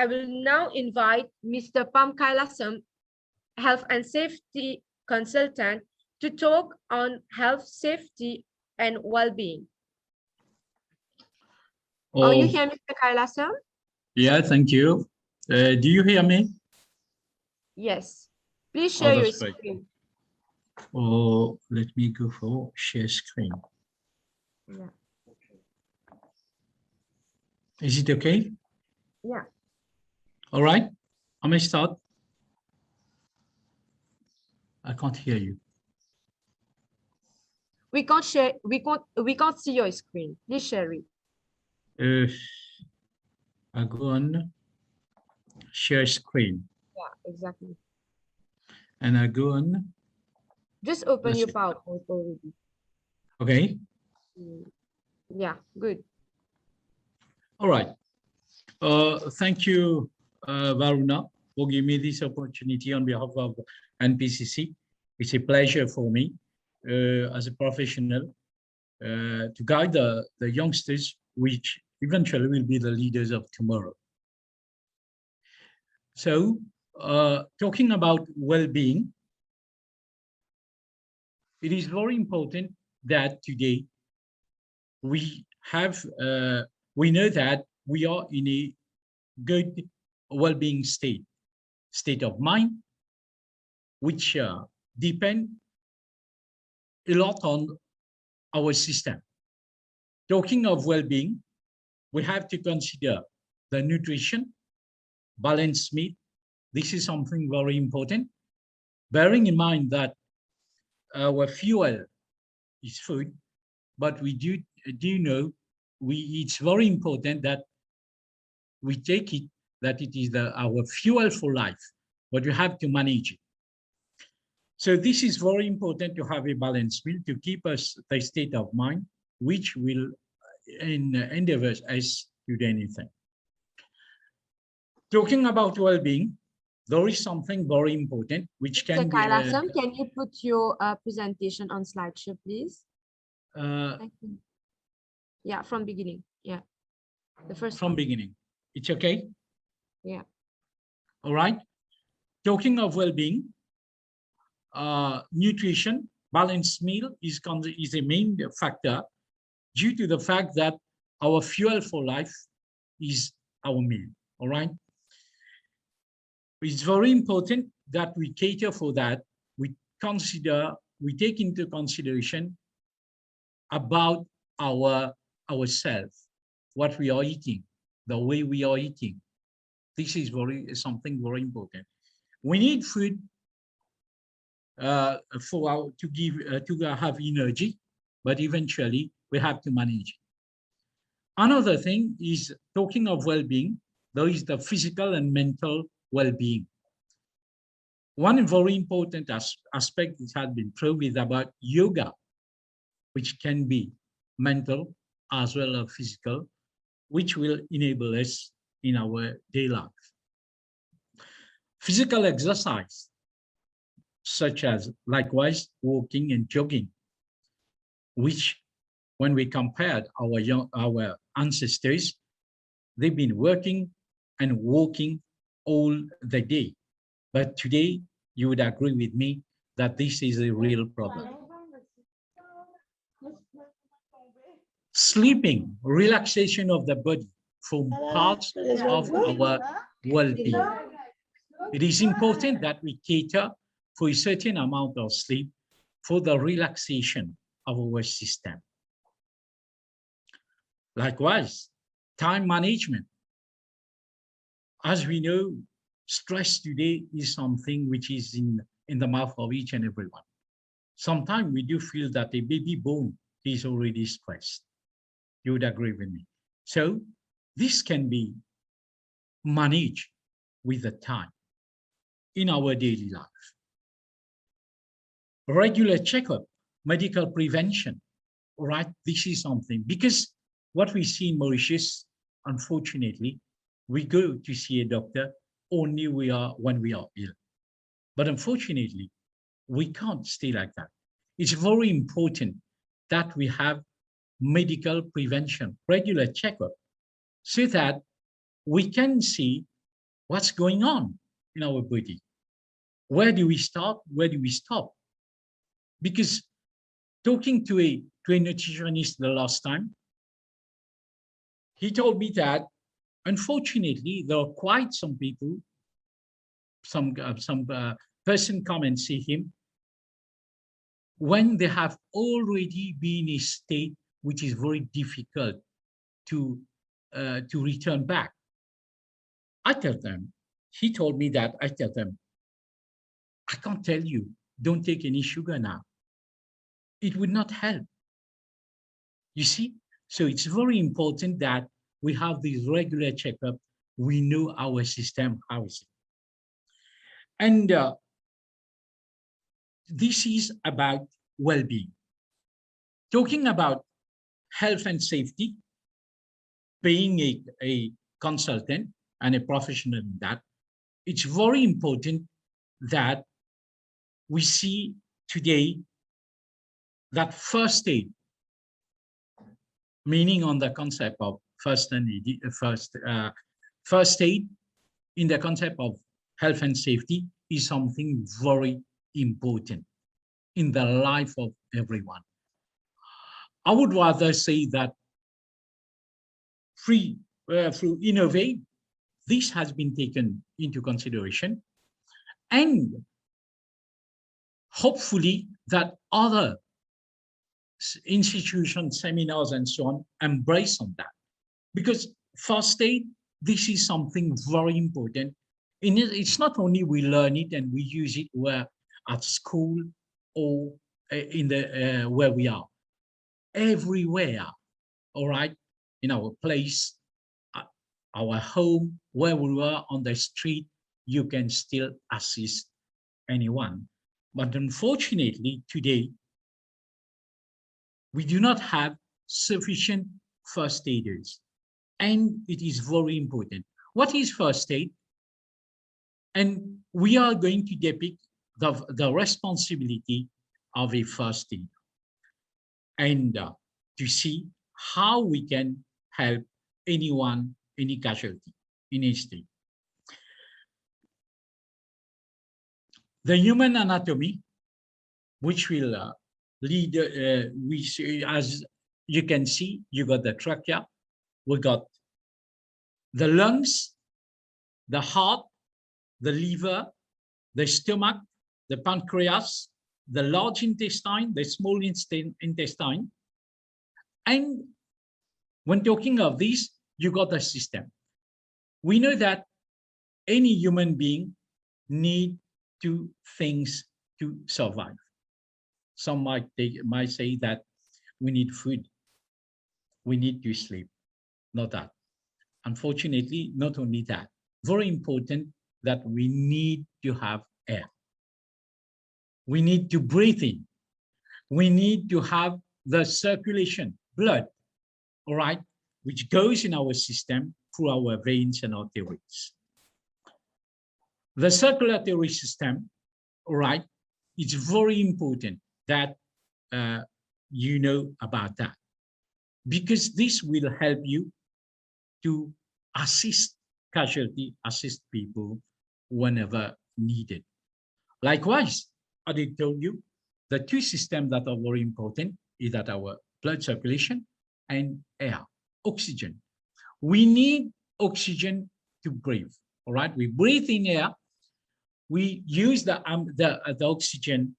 I will now invite Mr. Pam Kylassum, Health and Safety Consultant, to talk on health, safety, and well-being. Oh, you hear Mr. Kylassum? Yeah, thank you. Do you hear me? Yes. Please share your Great. screen. Oh, let me go for share screen. Yeah. Is it okay? Yeah. All right. I may start. I can't hear you. We can't share. We can't see your screen. Please share it. I go on share screen. Yeah, exactly. And I go on. Just open your PowerPoint already. Okay. Yeah, good. All right. Thank you, Varuna, for giving me this opportunity on behalf of NPCC. It's a pleasure for me as a professional to guide the youngsters, which eventually will be the leaders of tomorrow. So, talking about well-being, it is very important that today we know that we are in a good well-being state of mind, which depend a lot on our system. Talking of well-being, we have to consider the nutrition, balanced meal. This is something very important, bearing in mind that our fuel is food, but we do know it's very important that we take it that it is our fuel for life, but you have to manage it. So this is very important to have a balanced meal to keep us the state of mind, which will endeavor us to do anything. Talking about well-being, there is something very important which can be. Kylassum, can you put your presentation on slideshow, please? Yeah, from beginning. Yeah, the first from one. Beginning. It's okay. Yeah. All right. Talking of well-being, nutrition, balanced meal is a main factor due to the fact that our fuel for life is our meal. All right. It's very important that we cater for that. We take into consideration about ourselves, what we are eating, the way we are eating. This is something very important. We need food to have energy, but eventually we have to manage. Another thing is talking of well-being. There is the physical and mental well-being. One very important aspect that has been proved is about yoga, which can be mental as well as physical, which will enable us in our daily life. Physical exercise, such as likewise walking and jogging, which when we compared our ancestors, they've been working and walking all the day. But today, you would agree with me that this is a real problem. Sleeping, relaxation of the body form parts of our well-being. It is important that we cater for a certain amount of sleep for the relaxation of our system. Likewise, time management. As we know, stress today is something which is in the mouth of each and everyone. Sometimes we do feel that a baby born is already stressed. You would agree with me. So this can be managed with the time in our daily life. Regular checkup, medical prevention, all right? This is something, because what we see in Mauritius, unfortunately, we go to see a doctor only when we are ill. But unfortunately, we can't stay like that. It's very important that we have medical prevention, regular checkup, so that we can see what's going on in our body. Where do we start? Where do we stop? Because talking to a nutritionist the last time, he told me that unfortunately there are quite some people, some person come and see him when they have already been in a state which is very difficult to return back. I tell them, he told me that, I tell them, I can't tell you, don't take any sugar now. It would not help. You see? So it's very important that we have this regular checkup. We know our system, how is it? And this is about well-being. Talking about health and safety, being a consultant and a professional in that, it's very important that we see today that first aid, meaning on the concept of first aid in the concept of health and safety is something very important in the life of everyone. I would rather say that through InnovEd, this has been taken into consideration, and hopefully that other institutions, seminars, and so on embrace on that. Because first aid, this is something very important. And it's not only we learn it and we use it where at school or in the where we are, everywhere, all right, in our place, our home, where we are on the street, you can still assist anyone. But unfortunately, today, we do not have sufficient first aiders. And it is very important. What is first aid? And we are going to depict the responsibility of a first aid and to see how we can help anyone, any casualty in a state. The human anatomy, which will lead, as you can see, you got the trachea, we got the lungs, the heart, the liver, the stomach, the pancreas, the large intestine, the small intestine. And when talking of this, you got the system. We know that any human being need two things to survive. Some might say that we need food, we need to sleep. Not that. Unfortunately, not only that. Very important that we need to have air. We need to breathe in. We need to have the circulation, blood, all right, which goes in our system through our veins and arteries. The circulatory system, all right, it's very important that you know about that, because this will help you to assist people whenever needed. Likewise, I did tell you the two systems that are very important is that our blood circulation and air, oxygen. We need oxygen to breathe. All right, we breathe in air. We use the oxygen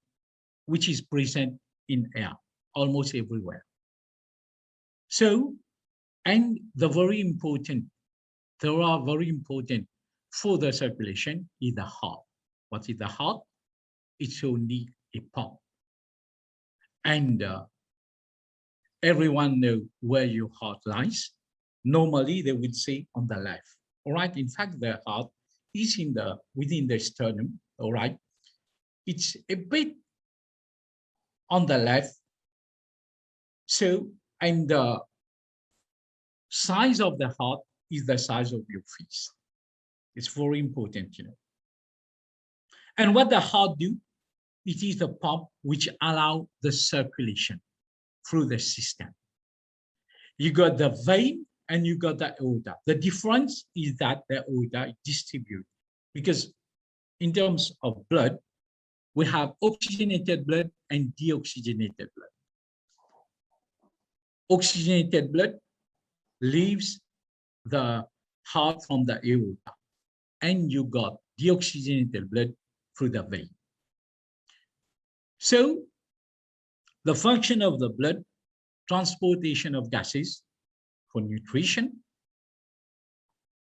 which is present in air almost everywhere. So, and there are very important for the circulation is the heart. What is the heart? It's only a pump. And everyone knows where your heart lies. Normally, they would say on the left. All right. In fact, the heart is within the sternum. All right. It's a bit on the left. So, and the size of the heart is the size of your fist. It's very important, you know. And what the heart do? It is the pump which allow the circulation through the system. You got the vein and you got the aorta. The difference is that the aorta distribute, because in terms of blood, we have oxygenated blood and deoxygenated blood. Oxygenated blood leaves the heart from the aorta, and you got deoxygenated blood through the vein. So the function of the blood, transportation of gases for nutrition,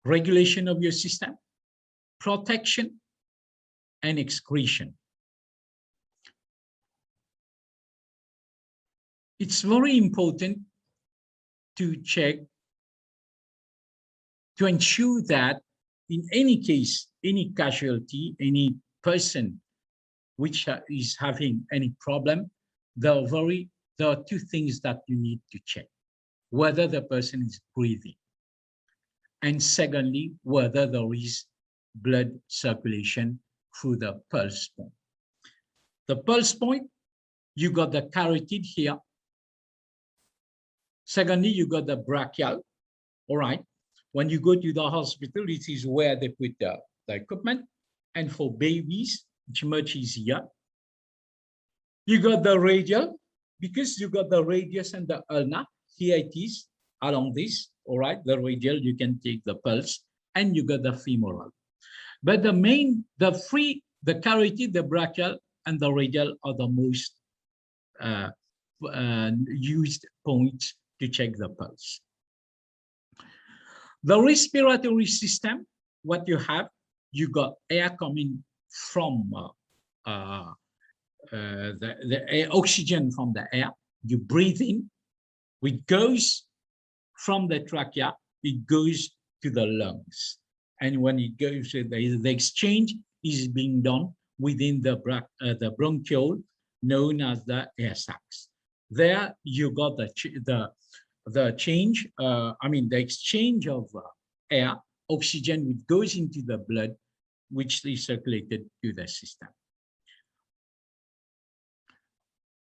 regulation of your system, protection, and excretion. It's very important to check, to ensure that in any case, any casualty, any person which is having any problem, there are two things that you need to check: whether the person is breathing, and secondly, whether there is blood circulation through the pulse point. The pulse point, you got the carotid here. Secondly, you got the brachial. All right. When you go to the hospital, this is where they put the equipment. And for babies, it's much easier. You got the radial, because you got the radius and the ulna. Here it is along this. All right. The radial, you can take the pulse, and you got the femoral. But the carotid, the brachial, and the radial are the most used points to check the pulse. The respiratory system, what you have, you got air coming from the air, oxygen from the air. You breathe in, it goes from the trachea, it goes to the lungs. And when it goes, the exchange is being done within the bronchiole, known as the air sacs. There you got the exchange of air, oxygen, which goes into the blood, which is circulated to the system.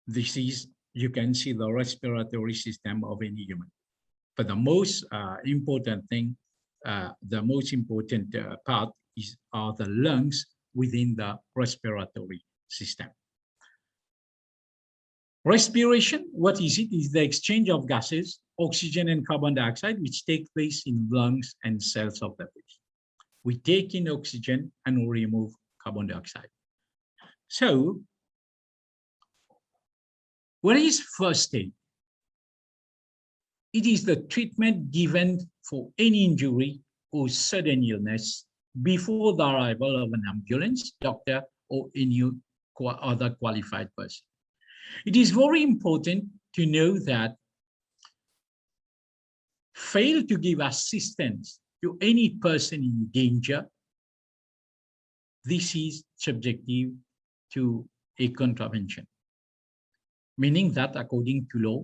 This is, you can see the respiratory system of any human. But the most important thing, the most important part are the lungs within the respiratory system. Respiration, what is it? Is the exchange of gases, oxygen and carbon dioxide, which take place in lungs and cells of the body. We take in oxygen and we remove carbon dioxide. So, what is first aid? It is the treatment given for any injury or sudden illness before the arrival of an ambulance, doctor, or any other qualified person. It is very important to know that fail to give assistance to any person in danger, this is subjective to a contravention, meaning that according to law,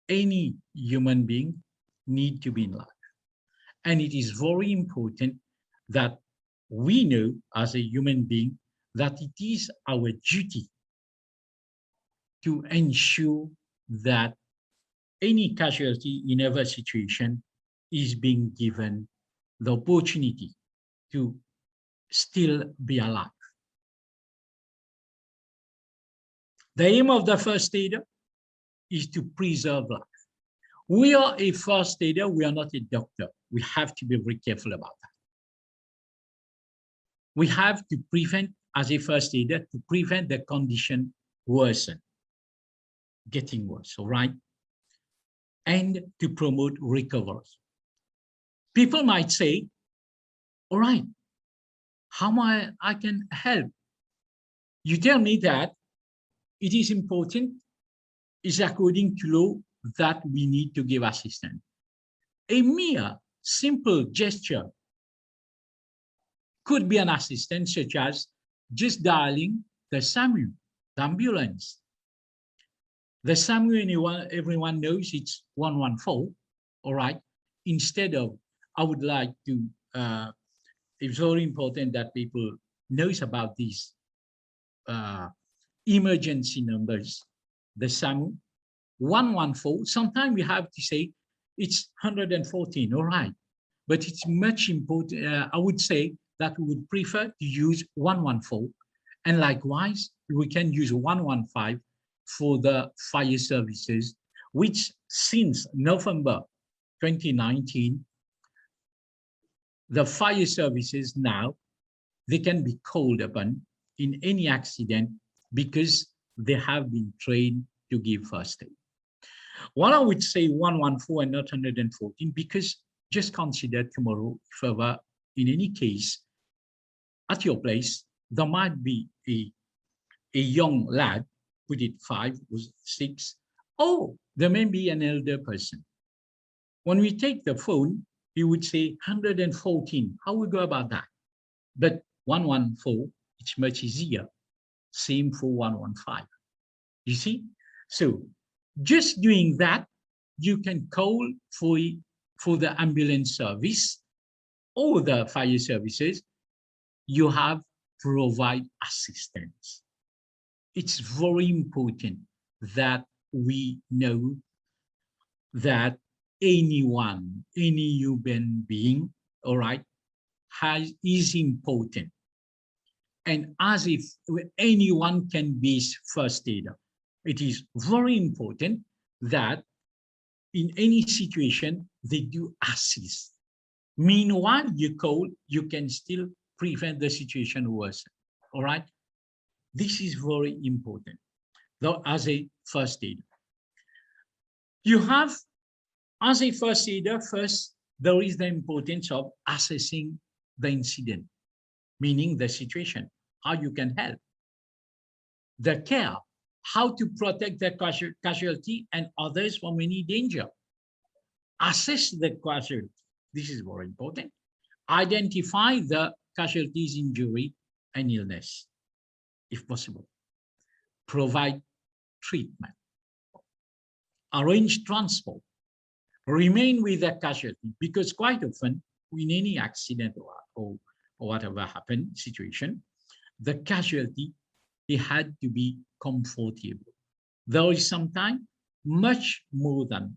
any human being need to be in life. And it is very important that we know as a human being that it is our duty to ensure that any casualty in every situation is being given the opportunity to still be alive. The aim of the first aider is to preserve life. We are a first aider, we are not a doctor. We have to be very careful about that. We have to prevent, as a first aider, to prevent the condition worsen, getting worse, all right? And to promote recovery. People might say, all right, how I can help? You tell me that it is important, is according to law that we need to give assistance. A mere simple gesture could be an assistance, such as just dialing the SAMU, the ambulance. The SAMU, everyone knows it's 114, all right? Instead of, I would like to, it's very important that people knows about these emergency numbers, the SAMU, 114. Sometimes we have to say it's 114, all right. But it's much important. I would say that we would prefer to use 114. And likewise, we can use 115 for the fire services, which since November 2019, the fire services now, they can be called upon in any accident because they have been trained to give first aid. Well, I would say 114 and not 114 because just consider tomorrow, if ever, in any case, at your place, there might be a young lad, put it 5 or 6, or there may be an elder person. When we take the phone, he would say 114. How we go about that? But 114, it's much easier. Same for 115. You see? So just doing that, you can call for the ambulance service or the fire services. You have provide assistance. It's very important that we know that anyone, any human being, all right, is important. And as if anyone can be first aider, it is very important that in any situation, they do assist. Meanwhile, you call, you can still prevent the situation worse, all right? This is very important, though, as a first aider. You have, as a first aider, first, there is the importance of assessing the incident, meaning the situation, how you can help. The care, how to protect the casualty and others from any danger. Assess the casualty, this is very important. Identify the casualties, injury, and illness, if possible. Provide treatment. Arrange transport. Remain with the casualty, because quite often, in any accident or whatever happened situation, the casualty, they had to be comfortable. There is sometimes much more than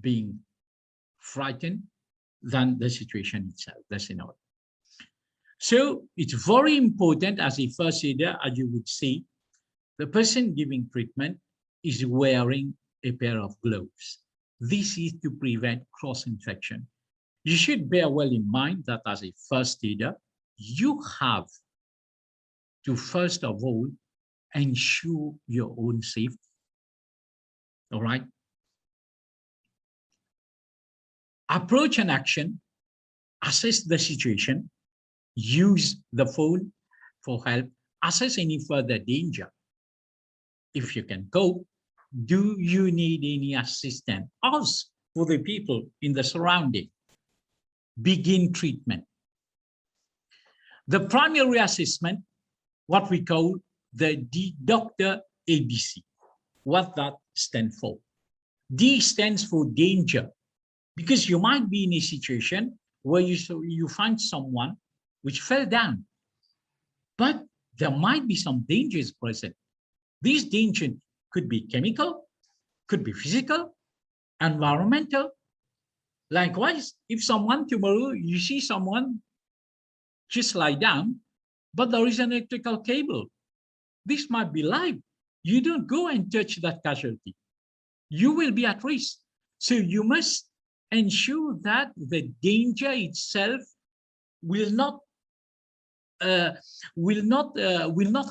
being frightened than the situation itself. That's in order. So it's very important as a first aider, as you would see, the person giving treatment is wearing a pair of gloves. This is to prevent cross-infection. You should bear well in mind that as a first aider, you have to first of all ensure your own safety. All right? Approach an action, assess the situation, use the phone for help, assess any further danger. If you can cope, do you need any assistance? Ask for the people in the surrounding. Begin treatment. The primary assessment, what we call the doctor ABC. What that stands for? D stands for danger, because you might be in a situation where you find someone which fell down, but there might be some dangers present. These dangers could be chemical, could be physical, environmental. Likewise, if someone tomorrow, you see someone just lie down, but there is an electrical cable, this might be live. You don't go and touch that casualty. You will be at risk. So you must ensure that the danger itself will not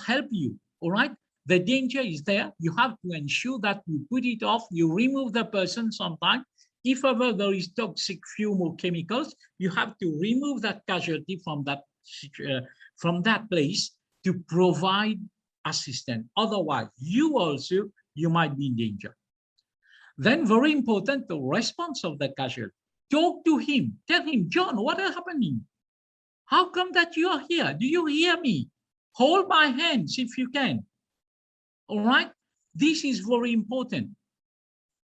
help you. All right, the danger is there. You have to ensure that you put it off. You remove the person sometime. If ever there is toxic fume or chemicals, you have to remove that casualty from that place to provide assistance. Otherwise, you might be in danger. Then very important, the response of the casualty. Talk to him. Tell him, John, what is happening? How come that you are here? Do you hear me? Hold my hands if you can. All right? This is very important.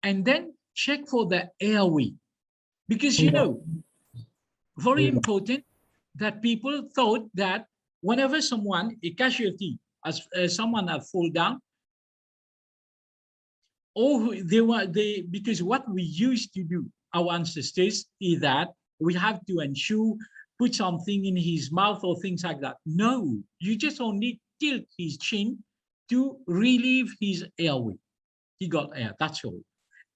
And then check for the airway. Because, very important that people thought that whenever a casualty, someone had fallen down, because what we used to do our ancestors is that we have to ensure put something in his mouth or things like that. No, you just only tilt his chin to relieve his airway. He got air, that's all.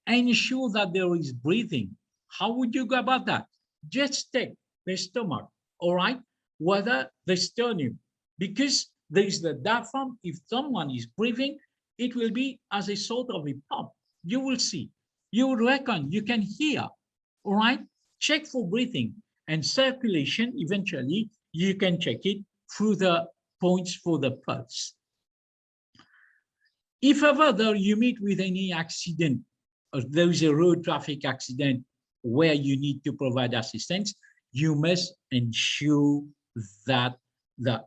Ensure that there is breathing. How would you go about that? Just take the stomach, all right, whether the sternum, because there is the diaphragm. If someone is breathing, it will be as a sort of a pump. You will see, you will reckon, you can hear, all right? Check for breathing and circulation. Eventually, you can check it through the points for the pulse. If ever you meet with any accident, or there is a road traffic accident where you need to provide assistance, you must ensure that the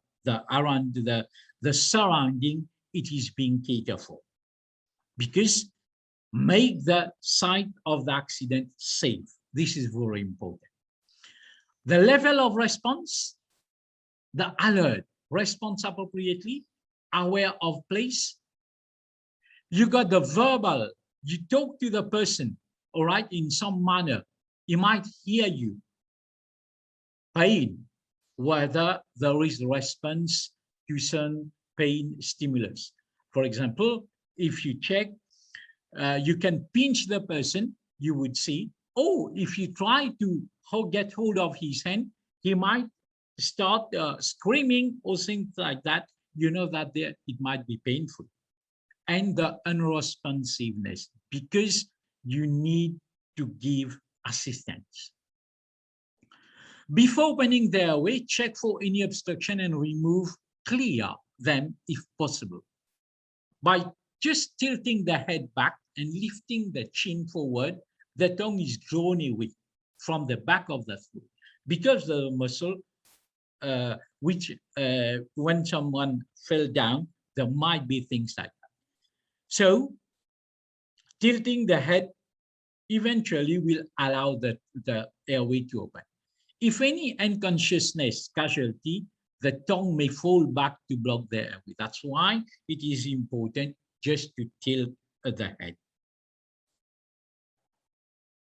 surrounding, it is being catered for, because make the site of the accident safe. This is very important. The level of response, the alert, response appropriately, aware of place. You got the verbal, you talk to the person, all right, in some manner. He might hear you. Pain, whether there is response to some pain stimulus. For example, if you check, you can pinch the person, you would see, oh, if you try to get hold of his hand, he might start screaming or things like that. You know that it might be painful. And the unresponsiveness, because you need to give assistance. Before opening the airway, check for any obstruction and clear them if possible. By just tilting the head back and lifting the chin forward, the tongue is drawn away from the back of the throat, because the muscle, when someone fell down, there might be things like that. So tilting the head eventually will allow the airway to open. If any unconsciousness casualty, the tongue may fall back to block the airway. That's why it is important just to tilt the head.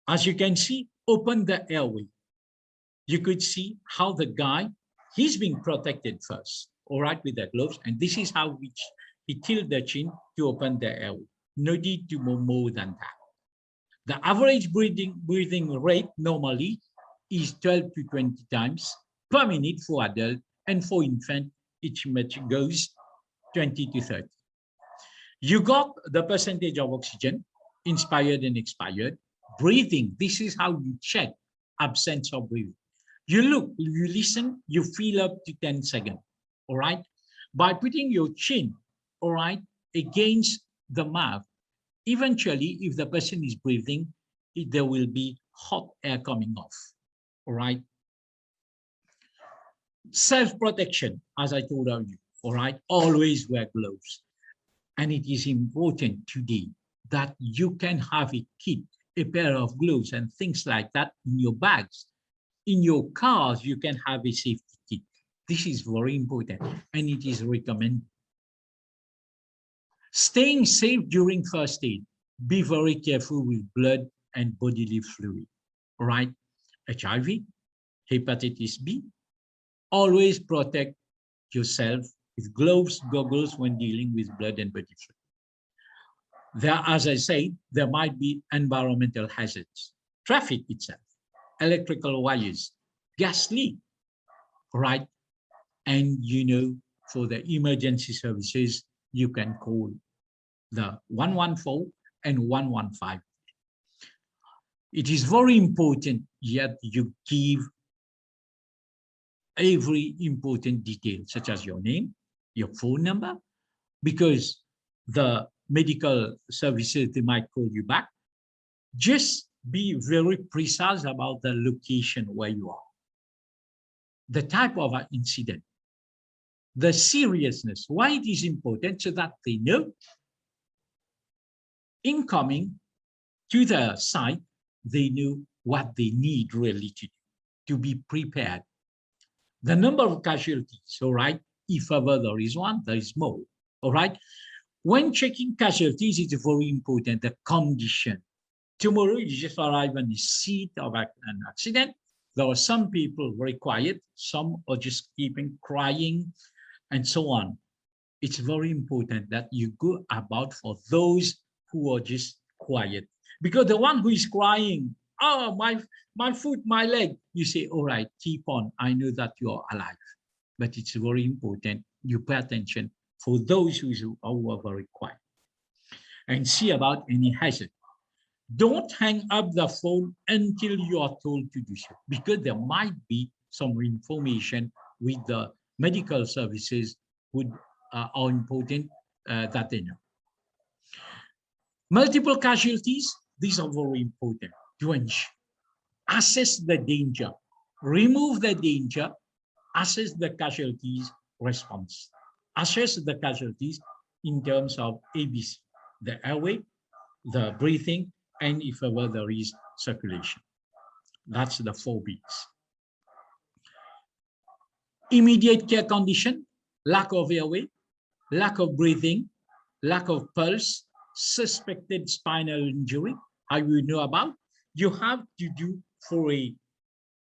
As you can see, open the airway. You could see how the guy, he's being protected first, all right, with the gloves. And this is how he tilted the chin to open the airway. No need to more than that. The average breathing rate normally is 12 to 20 times per minute for adult, and for infant, it goes 20 to 30. You got the percentage of oxygen, inspired and expired. Breathing, this is how you check absence of breathing. You look, you listen, you feel up to 10 seconds, all right? By putting your chin, all right, against the mouth, eventually, if the person is breathing, there will be hot air coming off, all right? Self-protection, as I told you, all right? Always wear gloves. And it is important today that you can have a kit, a pair of gloves and things like that in your bags. In your cars, you can have a safety kit. This is very important, and it is recommended. Staying safe during first aid. Be very careful with blood and bodily fluid, all right? HIV, hepatitis B. Always protect yourself with gloves, goggles when dealing with blood and body fluid. There, as I say, there might be environmental hazards, traffic itself, electrical wires, gas leak, right? And you know, for the emergency services, you can call the 114 and 115. It is very important yet you give every important detail, such as your name, your phone number, because the medical services, they might call you back. Just be very precise about the location where you are, the type of an incident, the seriousness, why it is important, so that they know in coming to the site, they know what they need really to be prepared. The number of casualties, all right, if ever there is one, there is more, all right? When checking casualties, it's very important, the condition. Tomorrow, you just arrive on the seat of an accident. There are some people very quiet, some are just keeping crying, and so on. It's very important that you go about for those who are just quiet. Because the one who is crying, oh, my foot, my leg, you say, all right, keep on. I know that you are alive. But it's very important you pay attention for those who are very quiet and see about any hazard. Don't hang up the phone until you are told to do so, because there might be some information with the medical services would are important that they know. Multiple casualties, these are very important to ensure. Assess the danger, remove the danger, assess the casualties response. Assess the casualties in terms of ABC, the airway, the breathing, and if ever there is circulation. That's the 4 Bs. Immediate care condition, lack of airway, lack of breathing, lack of pulse, suspected spinal injury. How you know about? You have to do for a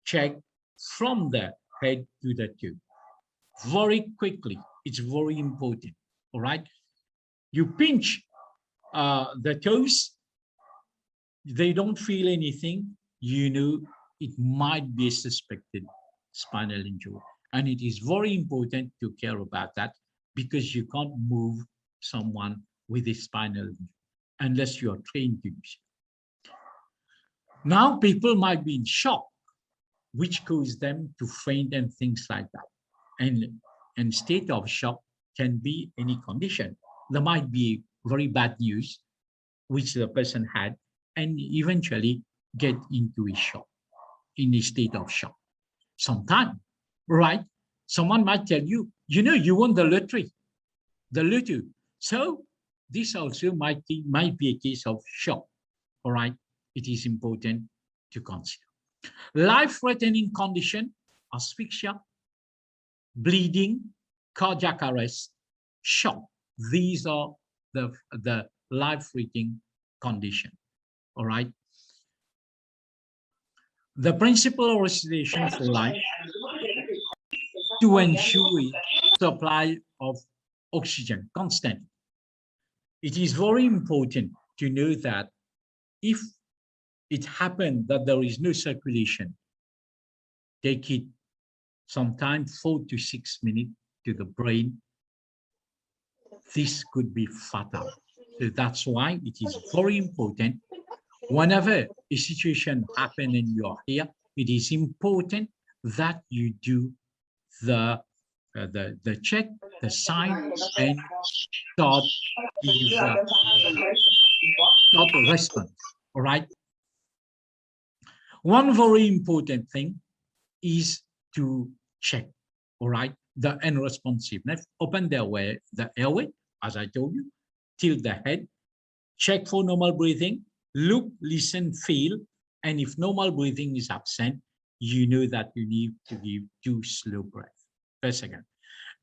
check from the head to the toe. Very quickly, it's very important, all right? You pinch the toes, they don't feel anything, you know it might be a suspected spinal injury. And it is very important to care about that, because you can't move someone with a spinal injury unless you are trained to do so. Now people might be in shock, which causes them to faint and things like that. And state of shock can be any condition. There might be very bad news, which the person had, and eventually get into a shock, in a state of shock. Sometimes, right? Someone might tell you, you know, you won the lottery, the lotto. So this also might be a case of shock, all right? It is important to consider. Life-threatening condition, asphyxia, bleeding, cardiac arrest, shock. These are the life-threatening condition, all right? The principle of resuscitation for life to ensure supply of oxygen constantly. It is very important to know that if it happened that there is no circulation, take it sometimes 4 to 6 minutes to the brain. This could be fatal. So that's why it is very important. Whenever a situation happens and you are here, it is important that you do the check, the sign, and start the response. All right. One very important thing is to check, all right, the unresponsiveness. Open the airway, as I told you, tilt the head, check for normal breathing, look, listen, feel, and if normal breathing is absent, you know that you need to give 2 slow breaths per second.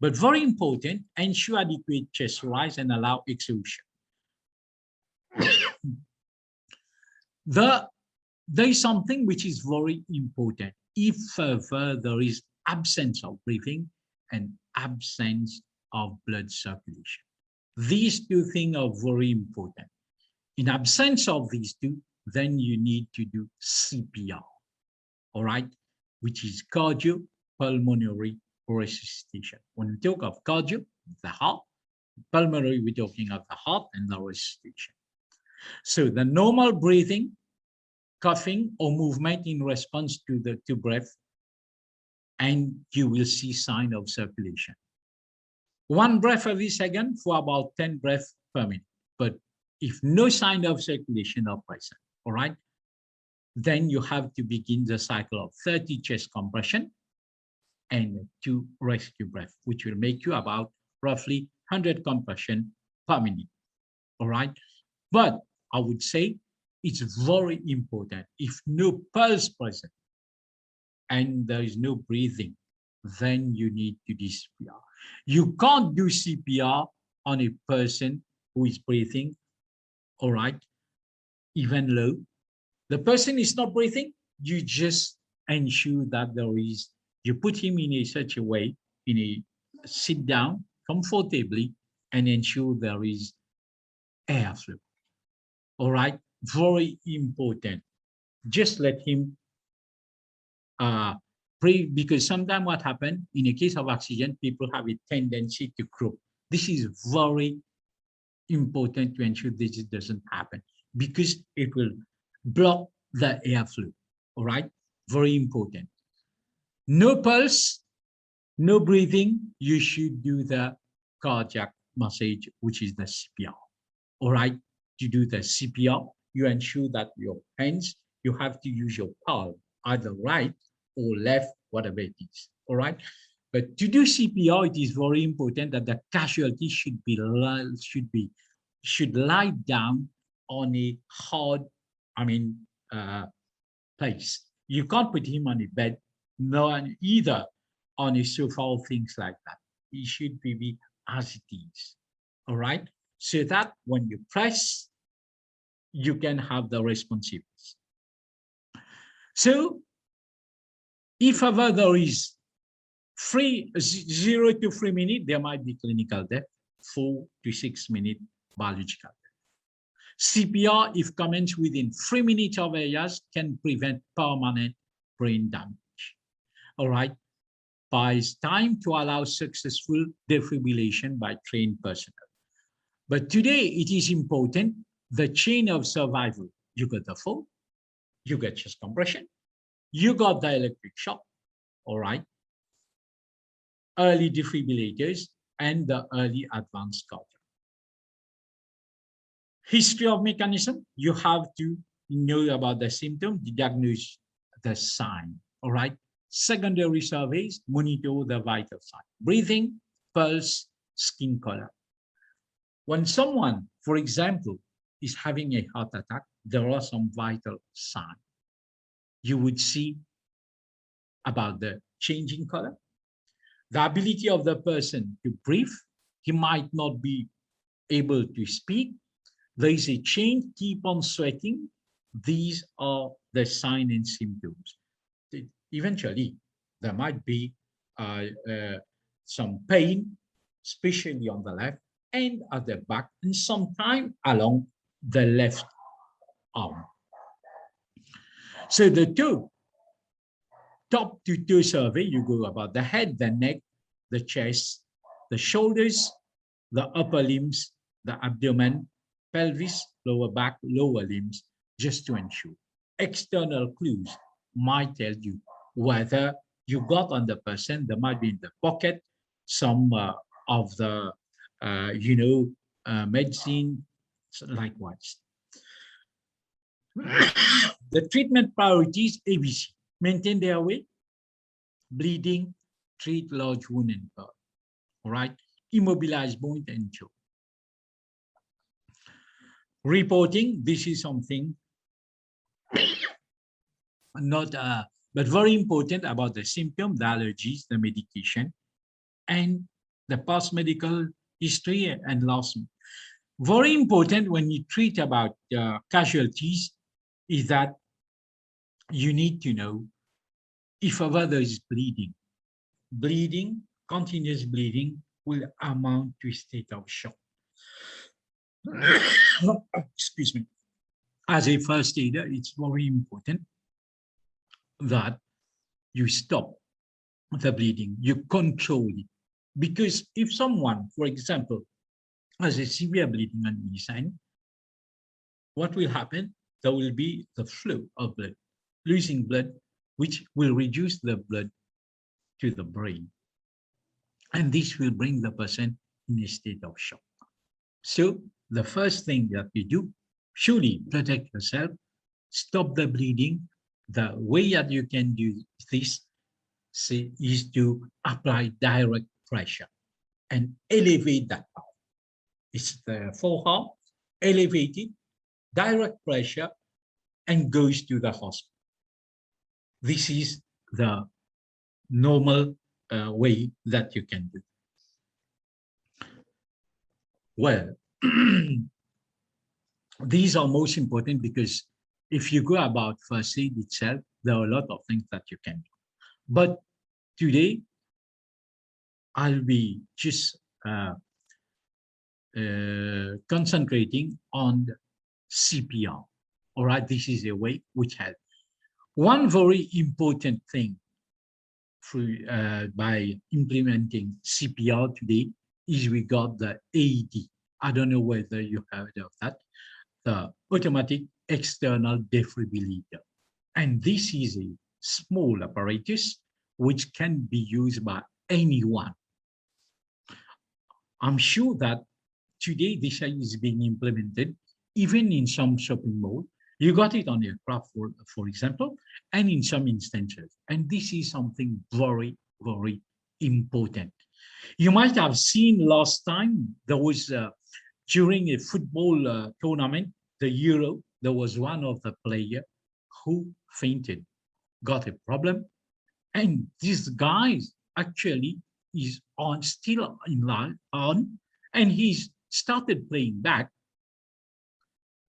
But very important, ensure adequate chest rise and allow exhaustion. There is something which is very important. If there is absence of breathing and absence of blood circulation, these 2 things are very important. In absence of these 2, then you need to do CPR, all right, which is cardiopulmonary resuscitation. When we talk of cardio, the heart, pulmonary, we're talking of the heart and the resuscitation. So the normal breathing, coughing, or movement in response to breath, and you will see sign of circulation. 1 breath every second for about 10 breaths per minute. But if no sign of circulation are present, all right, then you have to begin the cycle of 30 chest compression and 2 rescue breaths, which will make you about roughly 100 compression per minute, all right? But I would say it's very important. If no pulse present and there is no breathing, then you need to do CPR. You can't do CPR on a person who is breathing, all right, even low, The person is not breathing, you just ensure that you put him in such a way, in a sit down comfortably, and ensure there is airflow. All right, very important. Just let him breathe, because sometimes what happens in a case of accident, people have a tendency to croak. This is very important to ensure this doesn't happen, because it will block the airflow. All right, very important. No pulse, no breathing. You should do the cardiac massage, which is the CPR. All right, to do the CPR, you ensure that your hands, you have to use your palm, either right or left, whatever it is. All right, but to do CPR, it is very important that the casualty should lie down on a hard, place. You can't put him on a bed, no, either on a sofa or things like that. He should be as it is. All right, so that when you press, you can have the responsiveness. So if ever there is 0 to 3 minutes, there might be clinical death, 4 to 6 minutes biological death. CPR, if commenced within 3 minutes of ARS, can prevent permanent brain damage. All right, buys time to allow successful defibrillation by trained personnel. But today it is important, the chain of survival. You got the fall, you got chest compression, you got the electric shock, all right, early defibrillators, and the early advanced cardiac. History of mechanism, you have to know about the symptom, diagnose the sign, all right? Secondary surveys, monitor the vital sign, breathing, pulse, skin color. When someone, for example, is having a heart attack, there are some vital signs. You would see about the changing color, the ability of the person to breathe. He might not be able to speak. There is a change, keep on sweating. These are the signs and symptoms. Eventually, there might be some pain, especially on the left and at the back, and sometimes along the left arm. So the top to toe survey, you go about the head, the neck, the chest, the shoulders, the upper limbs, the abdomen, pelvis, lower back, lower limbs, just to ensure. External clues might tell you whether you got on the person. There might be in the pocket some of the, medicine, likewise. The treatment priorities, ABC, maintain the airway, bleeding, treat large wound and burn, all right? Immobilize bone and jaw. Reporting, this is something not, but very important about the symptom, the allergies, the medication, and the past medical history and last. Very important when you treat about casualties is that you need to know if ever there is bleeding. Bleeding, continuous bleeding, will amount to a state of shock. Excuse me. As a first aider, it's very important that you stop the bleeding, you control it. Because if someone, for example, has a severe bleeding on his hand, what will happen? There will be the flow of blood, losing blood, which will reduce the blood to the brain. And this will bring the person in a state of shock. So the first thing that you do, surely protect yourself, stop the bleeding. The way that you can do this is to apply direct pressure and elevate that part. It's the forearm, elevated, direct pressure, and goes to the hospital. This is the normal way that you can do. Well, these are most important because if you go about first aid itself, there are a lot of things that you can do. But today, I'll be just concentrating on CPR. All right, this is a way which helps. One very important thing through, by implementing CPR today is we got the AED. I don't know whether you heard of that, the automatic external defibrillator. And this is a small apparatus which can be used by anyone. I'm sure that today this is being implemented even in some shopping mall. You got it on aircraft, for example, and in some instances. And this is something very, very important. You might have seen last time there was during a football tournament, the Euro, there was one of the players who fainted, got a problem, and this guy actually is still in line on, and he's started playing back.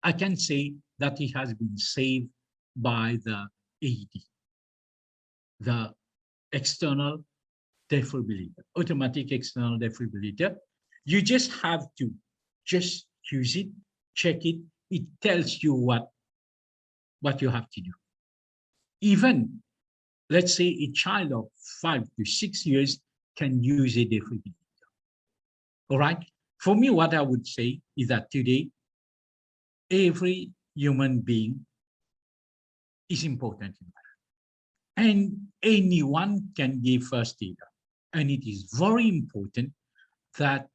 I can say that he has been saved by the AED, the external defibrillator, automatic external defibrillator. You just have to just use it, check it. It tells you what you have to do. Even, let's say, a child of 5 to 6 years can use a defibrillator. All right. For me, what I would say is that today, every human being is important in life, and anyone can give first aid. And it is very important that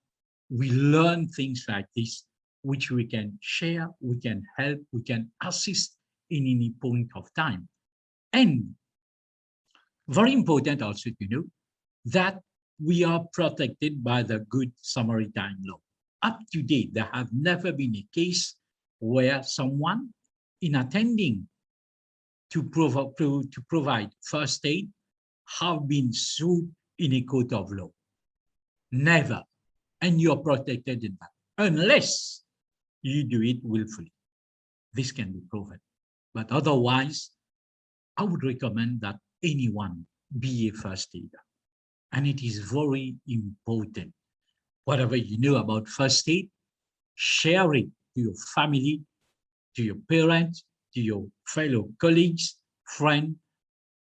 we learn things like this, which we can share, we can help, we can assist in any point of time. And very important also to know that we are protected by the Good Samaritan law. Up to date, there have never been a case where someone, in attending to provide first aid, have been sued in a court of law. Never. And you're protected in that, unless you do it willfully. This can be proven. But otherwise, I would recommend that anyone be a first aider. And it is very important. Whatever you know about first aid, share it to your family, to your parents, to your fellow colleagues, friends,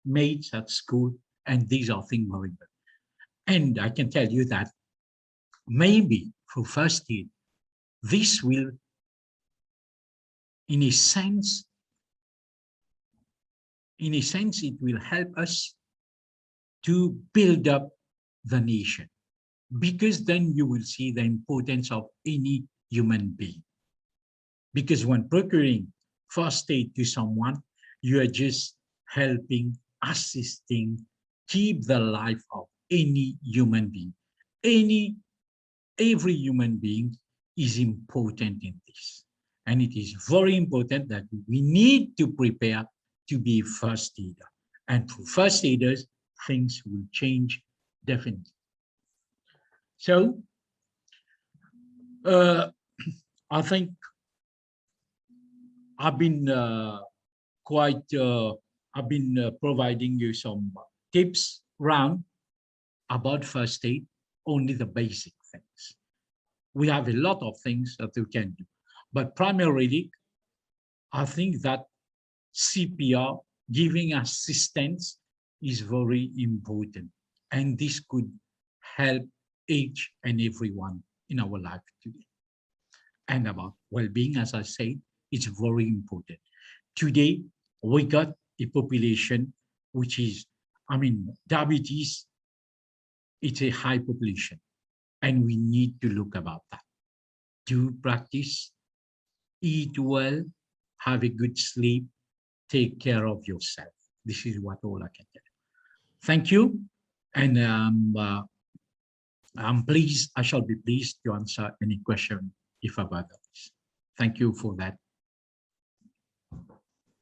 mates at school, and these are things very good. And I can tell you that maybe for first aid, this will, in a sense, it will help us to build up the nation, because then you will see the importance of any human being. Because when procuring first aid to someone, you are just helping, assisting, keep the life of any human being. Every human being is important in this. And it is very important that we need to prepare to be first aider. And for first aiders, things will change definitely. So I think I've been providing you some tips around about first aid, only the basic things. We have a lot of things that we can do, but primarily, I think that CPR, giving assistance, is very important, and this could help each and everyone in our life today. And about well-being, as I said, it's very important. Today, we got a population which is, diabetes, it's a high population, and we need to look about that. Do practice, eat well, have a good sleep, take care of yourself. This is what all I can tell you. Thank you, and I shall be pleased to answer any question if about that. Thank you for that.